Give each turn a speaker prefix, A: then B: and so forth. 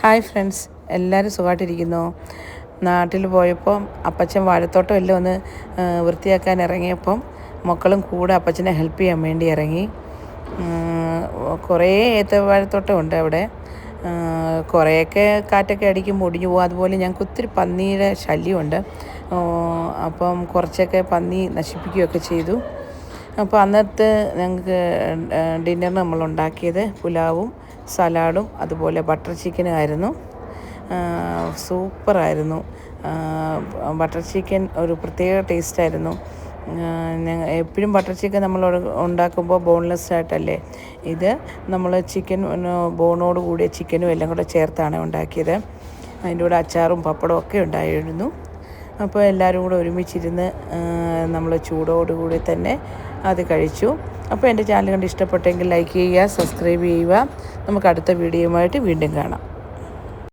A: Hi friends, എല്ലാവരും സുഖമായിട്ടിരിക്കുന്നു. നാട്ടിൽ പോയപ്പോൾ അപ്പച്ചൻ വാഴത്തോട്ടം എല്ലാം ഒന്ന് വൃത്തിയാക്കാൻ ഇറങ്ങിയപ്പം മക്കളും കൂടെ അപ്പച്ചനെ ഹെൽപ്പ് ചെയ്യാൻ വേണ്ടി ഇറങ്ങി. കുറേ ഏത്തവാഴത്തോട്ടം ഉണ്ട് അവിടെ. കുറേയൊക്കെ കാറ്റൊക്കെ അടിക്കുമ്പോൾ ഒടിഞ്ഞു പോകും. അതുപോലെ ഞങ്ങൾക്ക് ഒത്തിരി പന്നിയുടെ ശല്യമുണ്ട്. അപ്പം കുറച്ചൊക്കെ പന്നി നശിപ്പിക്കുകയൊക്കെ ചെയ്തു. അപ്പോൾ അന്നത്തെ ഞങ്ങൾക്ക് ഡിന്നറിന് നമ്മൾ ഉണ്ടാക്കിയത് പുലാവും സലാഡും അതുപോലെ ബട്ടർ ചിക്കനും ആയിരുന്നു. സൂപ്പറായിരുന്നു. ബട്ടർ ചിക്കൻ ഒരു പ്രത്യേക ടേസ്റ്റായിരുന്നു. എപ്പോഴും ബട്ടർ ചിക്കൻ നമ്മൾ ഉണ്ടാക്കുമ്പോൾ ബോൺലെസ് ആയിട്ടല്ലേ. ഇത് നമ്മൾ ചിക്കൻ ബോണോട് കൂടിയ ചിക്കനും എല്ലാം കൂടെ ചേർത്താണ് ഉണ്ടാക്കിയത്. അതിൻ്റെ കൂടെ അച്ചാറും പപ്പടവും ഒക്കെ ഉണ്ടായിരുന്നു. അപ്പോൾ എല്ലാവരും കൂടെ ഒരുമിച്ചിരുന്ന് നമ്മൾ ചൂടോടുകൂടി തന്നെ അത് കഴിച്ചു. അപ്പോൾ എൻ്റെ ചാനൽ കണ്ട് ഇഷ്ടപ്പെട്ടെങ്കിൽ ലൈക്ക് ചെയ്യുക, സബ്സ്ക്രൈബ് ചെയ്യുക. നമുക്ക് അടുത്ത വീഡിയോയുമായിട്ട് വീണ്ടും കാണാം.